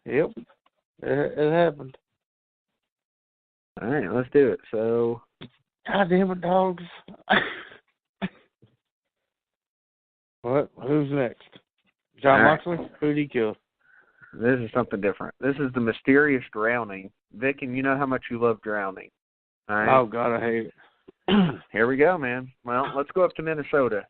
Yep. It happened. All right, let's do it. So, God damn it, dogs. What? Who's next? John Moxley? Who'd he kill? This is something different. This is the mysterious drowning. Vic, and you know how much you love drowning. All right? Oh, God, I hate it. Here we go, man. Well, let's go up to Minnesota.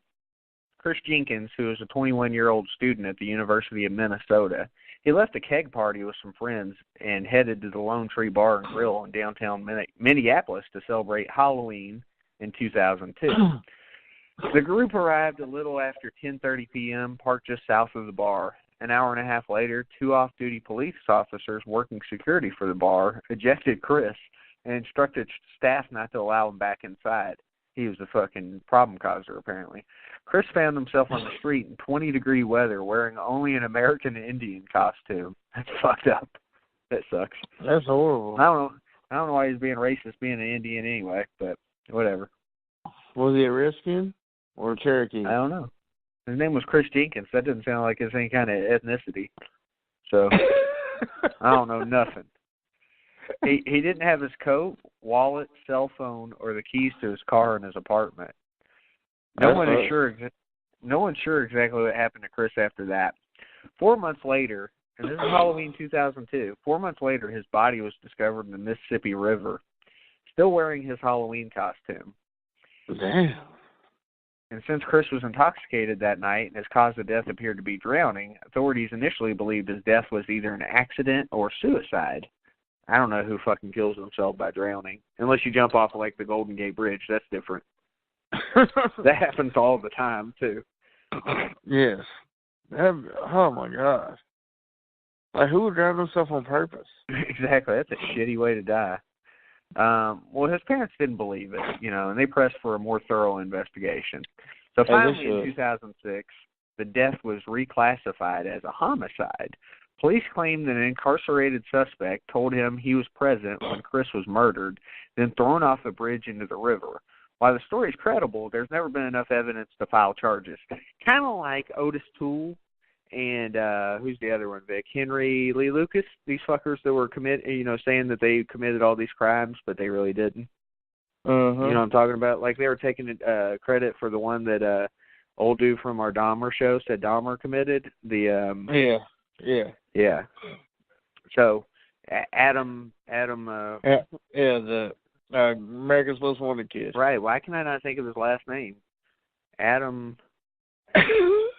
Chris Jenkins, who is a 21-year-old student at the University of Minnesota, he left a keg party with some friends and headed to the Lone Tree Bar and Grill in downtown Minneapolis to celebrate Halloween in 2002. The group arrived a little after 10:30 p.m., parked just south of the bar. An hour and a half later, two off-duty police officers working security for the bar ejected Chris and instructed staff not to allow him back inside. He was a fucking problem causer, apparently. Chris found himself on the street in 20-degree weather wearing only an American Indian costume. That's fucked up. That sucks. That's horrible. I don't know why he's being racist being an Indian anyway, but whatever. Was he a Redskin or a Cherokee? I don't know. His name was Chris Jenkins. That doesn't sound like it's any kind of ethnicity. So, I don't know nothing. He didn't have his coat, wallet, cell phone, or the keys to his car in his apartment. No one's sure exactly what happened to Chris after that. 4 months later, and this is Halloween 2002, 4 months later his body was discovered in the Mississippi River, still wearing his Halloween costume. Damn. And since Chris was intoxicated that night and his cause of death appeared to be drowning, authorities initially believed his death was either an accident or suicide. I don't know who fucking kills himself by drowning. Unless you jump off of, like, the Golden Gate Bridge. That's different. That happens all the time, too. Yes. Oh, my gosh. Like, who would drown himself on purpose? Exactly. That's a shitty way to die. Well, his parents didn't believe it, and they pressed for a more thorough investigation. So finally, in 2006, the death was reclassified as a homicide. Police claimed that an incarcerated suspect told him he was present when Chris was murdered, then thrown off a bridge into the river. While the story is credible, there's never been enough evidence to file charges. Kind of like Otis Toole and who's the other one, Vic? Henry Lee Lucas. These fuckers that were saying that they committed all these crimes, but they really didn't. Uh-huh. You know what I'm talking about? Like they were taking credit for the one that old dude from our Dahmer show said Dahmer committed. Yeah. So Adam. The America's Most Wanted kid. Right. Why can I not think of his last name? Adam.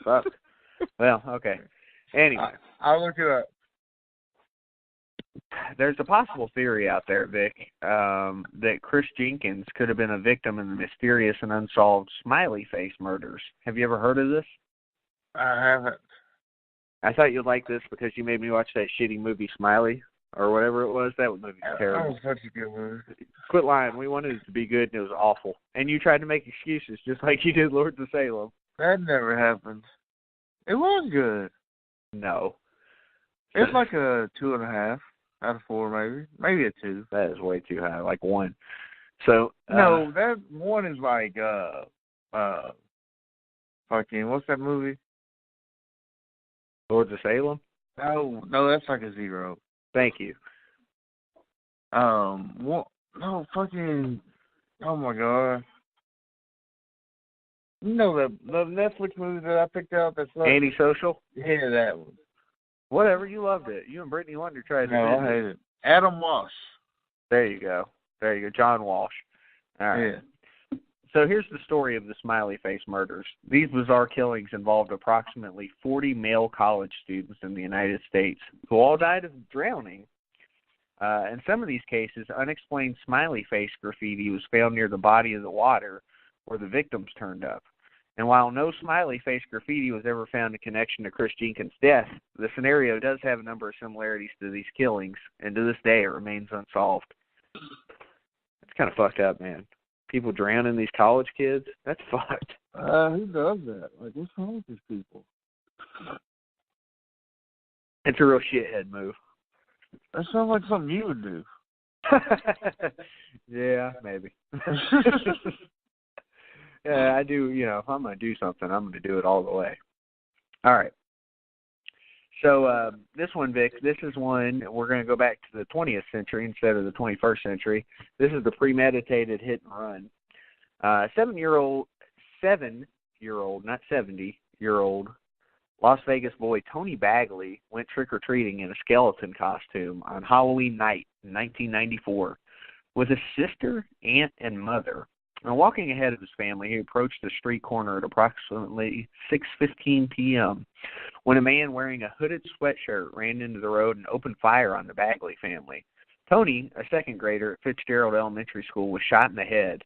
Fuck. Well, okay. Anyway. I'll look it up. There's a possible theory out there, Vic, that Chris Jenkins could have been a victim in the mysterious and unsolved Smiley Face murders. Have you ever heard of this? I haven't. I thought you'd like this because you made me watch that shitty movie Smiley, or whatever it was. That movie was terrible. That was such a good movie. Quit lying. We wanted it to be good, and it was awful. And you tried to make excuses, just like you did Lords of Salem. That never happened. It was good. No. It's like a 2.5 out of 4, maybe. Maybe a 2. That is way too high, like 1. So no, that 1 is like fucking what's that movie? Lords of Salem? No, that's like a 0. Thank you. What? No, fucking. Oh my god. You know the Netflix movie that I picked out that's like Antisocial? Yeah, that one. Whatever, you loved it. You and Brittany Wonder tried to. No, I hate it. Adam Walsh. There you go. John Walsh. All right. Yeah. So here's the story of the Smiley Face murders. These bizarre killings involved approximately 40 male college students in the United States who all died of drowning. In some of these cases, unexplained smiley face graffiti was found near the body of the water where the victims turned up. And while no smiley face graffiti was ever found in connection to Chris Jenkins' death, the scenario does have a number of similarities to these killings, and to this day it remains unsolved. It's kind of fucked up, man. People drowning these college kids? That's fucked. Who does that? Like, what's wrong with these people? It's a real shithead move. That sounds like something you would do. Yeah, maybe. Yeah, I do, if I'm going to do something, I'm going to do it all the way. All right. So this one, Vic, this is one, we're going to go back to the 20th century instead of the 21st century. This is the premeditated hit and run. 7-year-old, not 70-year-old Las Vegas boy Tony Bagley went trick-or-treating in a skeleton costume on Halloween night in 1994 with his sister, aunt, and mother. Now, walking ahead of his family, he approached the street corner at approximately 6:15 p.m. when a man wearing a hooded sweatshirt ran into the road and opened fire on the Bagley family. Tony, a second grader at Fitzgerald Elementary School, was shot in the head.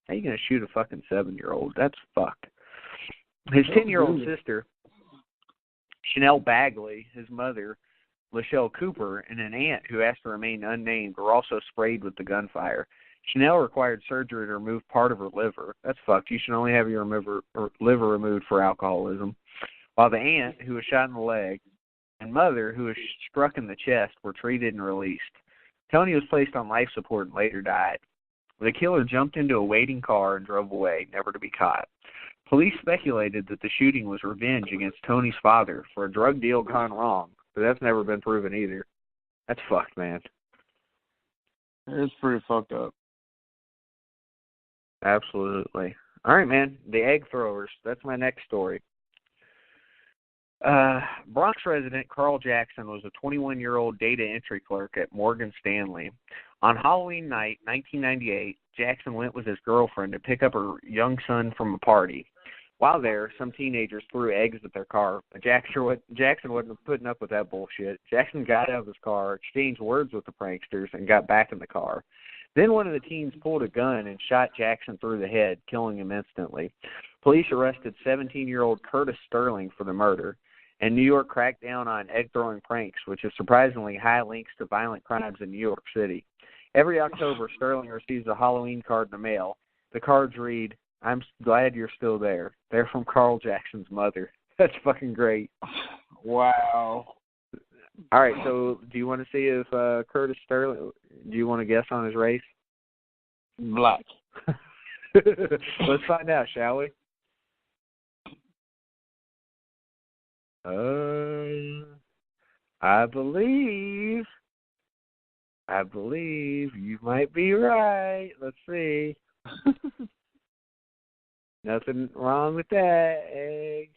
How are you going to shoot a fucking 7-year-old? That's fucked. His 10-year-old sister, Chanel Bagley, his mother, Lachelle Cooper, and an aunt who asked to remain unnamed were also sprayed with the gunfire. Chanel required surgery to remove part of her liver. That's fucked. You should only have your liver removed for alcoholism. While the aunt, who was shot in the leg, and mother, who was struck in the chest, were treated and released. Tony was placed on life support and later died. The killer jumped into a waiting car and drove away, never to be caught. Police speculated that the shooting was revenge against Tony's father for a drug deal gone wrong, but that's never been proven either. That's fucked, man. It's pretty fucked up. Absolutely. All right, man. The egg throwers. That's my next story. Bronx resident Carl Jackson was a 21-year-old data entry clerk at Morgan Stanley. On Halloween night, 1998, Jackson went with his girlfriend to pick up her young son from a party. While there, some teenagers threw eggs at their car. Jackson wasn't putting up with that bullshit. Jackson got out of his car, exchanged words with the pranksters, and got back in the car. Then one of the teens pulled a gun and shot Jackson through the head, killing him instantly. Police arrested 17-year-old Curtis Sterling for the murder, and New York cracked down on egg-throwing pranks, which have surprisingly high links to violent crimes in New York City. Every October, Sterling receives a Halloween card in the mail. The cards read, "I'm glad you're still there." They're from Carl Jackson's mother. That's fucking great. Wow. All right, so do you want to see if Curtis Sterling, do you want to guess on his race? Black. Let's find out, shall we? I believe you might be right. Let's see. Nothing wrong with that. Egg.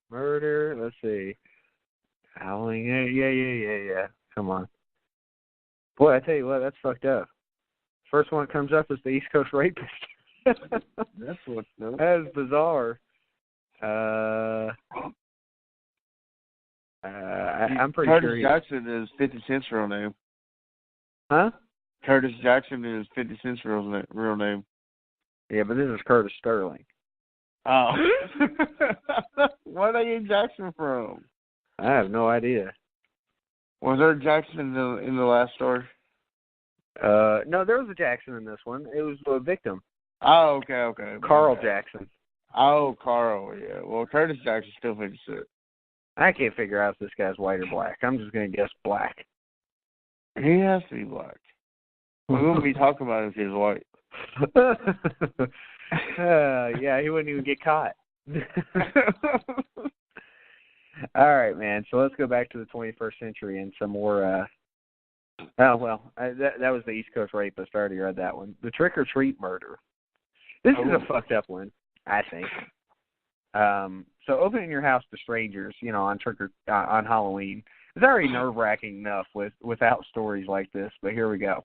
Murder. Let's see. Howling. Yeah. Come on. Boy, I tell you what, that's fucked up. First one that comes up is the East Coast rapist. That's what's up. That is bizarre. I'm pretty Curtis sure Jackson is 50 Cent's real name. Huh? Curtis Jackson is 50 Cent's real name. Yeah, but this is Curtis Sterling. Oh. Where did they get Jackson from? I have no idea. Was there a Jackson in the last story? No, there was a Jackson in this one. It was a victim. Oh, okay. Carl Jackson. Oh, Carl, yeah. Well, Curtis Jackson's still 50 Cent. I can't figure out if this guy's white or black. I'm just going to guess black. He has to be black. We wouldn't be talking about it if he was white. Yeah, he wouldn't even get caught. All right, man. So let's go back to the 21st century and some more. That was the East Coast rapist. I already read that one. The trick-or-treat murder. This is a fucked up one, I think. So opening your house to strangers, on on Halloween is already nerve-wracking enough without stories like this, but here we go.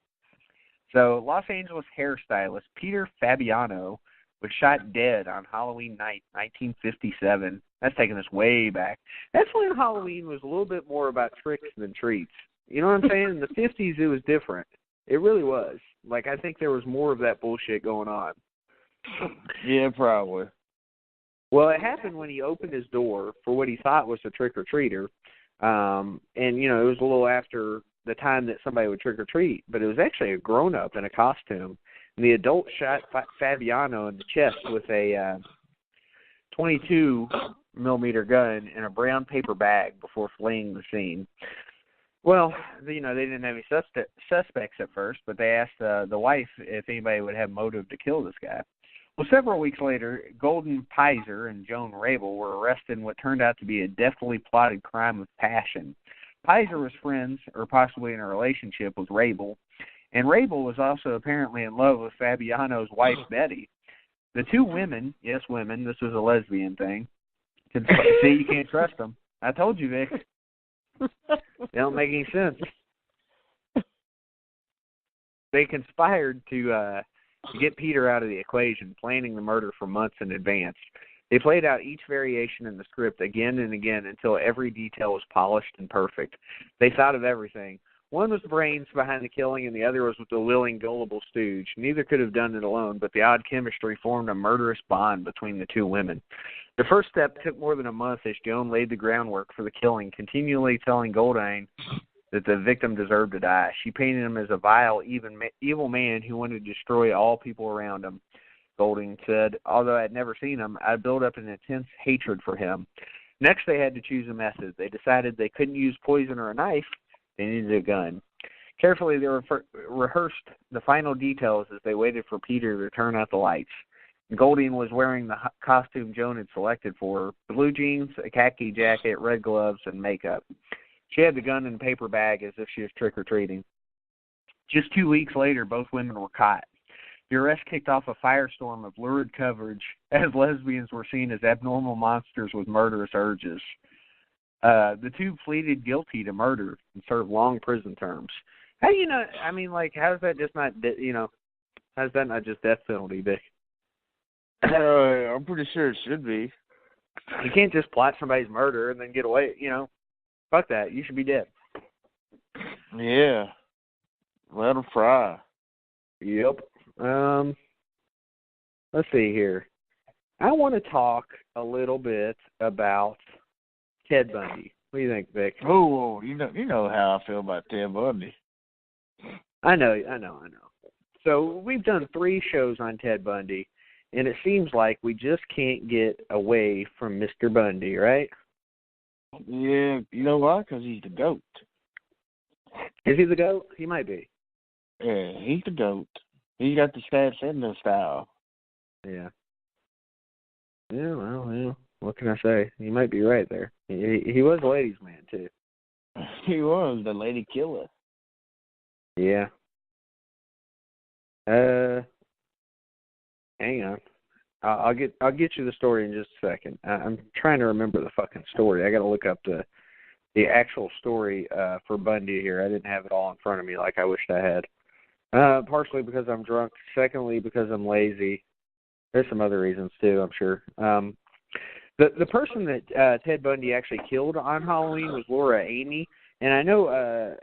So Los Angeles hairstylist Peter Fabiano was shot dead on Halloween night, 1957. That's taking us way back. That's when Halloween was a little bit more about tricks than treats. You know what I'm saying? In the 50s, it was different. It really was. Like, I think there was more of that bullshit going on. Yeah, probably. Well, it happened when he opened his door for what he thought was a trick-or-treater. And, it was a little after the time that somebody would trick-or-treat, but it was actually a grown-up in a costume. And the adult shot Fabiano in the chest with a 22-millimeter gun in a brown paper bag before fleeing the scene. Well, they didn't have any suspects at first, but they asked the wife if anybody would have motive to kill this guy. Well, several weeks later, Golden Pizer and Joan Rabel were arrested in what turned out to be a deftly plotted crime of passion. Pizer was friends, or possibly in a relationship, with Rabel, and Rabel was also apparently in love with Fabiano's wife, Betty. The two women, yes, women, this was a lesbian thing. See, you can't trust them. I told you, Vic. They don't make any sense. They conspired to get Peter out of the equation, planning the murder for months in advance. They played out each variation in the script again and again until every detail was polished and perfect. They thought of everything. One was the brains behind the killing, and the other was with the willing, gullible stooge. Neither could have done it alone, but the odd chemistry formed a murderous bond between the two women. The first step took more than a month as Joan laid the groundwork for the killing, continually telling Goldine that the victim deserved to die. She painted him as a vile, evil man who wanted to destroy all people around him. Goldine said, although I'd never seen him, I'd built up an intense hatred for him. Next, they had to choose a method. They decided they couldn't use poison or a knife. They needed a gun. Carefully, they rehearsed the final details as they waited for Peter to turn out the lights. Goldine was wearing the costume Joan had selected for her, blue jeans, a khaki jacket, red gloves, and makeup. She had the gun in a paper bag as if she was trick-or-treating. Just 2 weeks later, both women were caught. The arrest kicked off a firestorm of lurid coverage as lesbians were seen as abnormal monsters with murderous urges. The two pleaded guilty to murder and served long prison terms. How do you know? I mean, like, how's that just not, how's that not just death penalty, Vic? I'm pretty sure it should be. You can't just plot somebody's murder and then get away, Fuck that. You should be dead. Yeah. Let them fry. Yep. Let's see here. I want to talk a little bit about Ted Bundy. What do you think, Vic? Oh, you know how I feel about Ted Bundy. I know. So we've done 3 shows on Ted Bundy, and it seems like we just can't get away from Mr. Bundy, right? Yeah, you know why? Because he's the GOAT. Is he the GOAT? He might be. Yeah, he's the GOAT. He got the stats and the style. Yeah. Yeah, well, what can I say? You might be right there. He was a ladies' man, too. He was the lady killer. Yeah. Hang on. I'll get you the story in just a second. I'm trying to remember the fucking story. I got to look up the actual story for Bundy here. I didn't have it all in front of me like I wished I had. Partially because I'm drunk. Secondly, because I'm lazy. There's some other reasons too, I'm sure. The person that Ted Bundy actually killed on Halloween was Laura Amy, and I know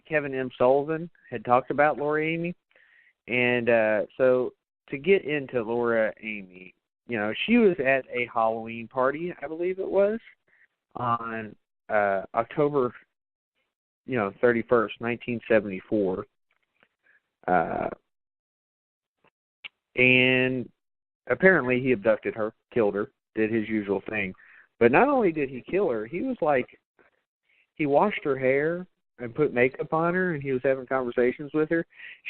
Kevin M. Sullivan had talked about Laura Amy, and so to get into Laura Amy, she was at a Halloween party, I believe it was, on October, 31st, 1974. And apparently he abducted her, killed her, did his usual thing. But not only did he kill her, he washed her hair and put makeup on her, and he was having conversations with her.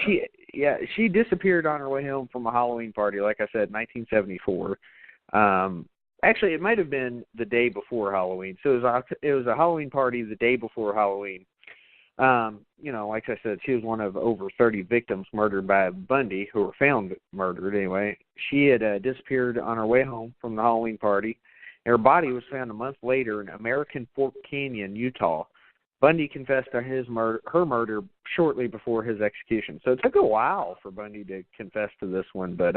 She disappeared on her way home from a Halloween party, like I said, 1974. Actually, it might have been the day before Halloween. So it was a Halloween party the day before Halloween. Like I said, she was one of over 30 victims murdered by Bundy, who were found murdered anyway. She had disappeared on her way home from the Halloween party, and her body was found a month later in American Fork Canyon, Utah. Bundy confessed to her murder shortly before his execution. So it took a while for Bundy to confess to this one, but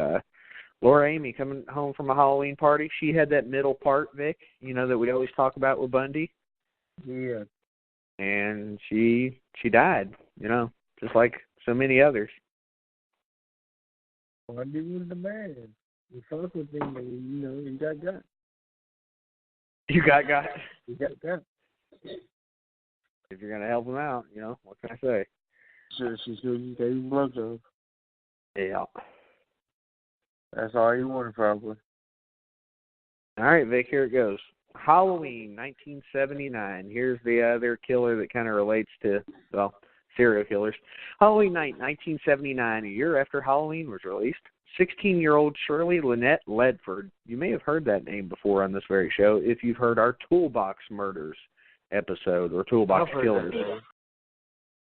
Laura Amy coming home from a Halloween party, she had that middle part, Vic, that we always talk about with Bundy. Yeah. And she died, just like so many others. Bundy was the man. You fuck with him, you got got. You got got. You got got. If you're gonna help him out, what can I say? Sure, she's going to take blood off. Yeah. That's all you wanted, probably. All right, Vic, here it goes. Halloween, 1979. Here's the other killer that kind of relates to, serial killers. Halloween night, 1979, a year after Halloween was released, 16-year-old Shirley Lynette Ledford. You may have heard that name before on this very show if you've heard our Toolbox Murders episode or Toolbox Killers.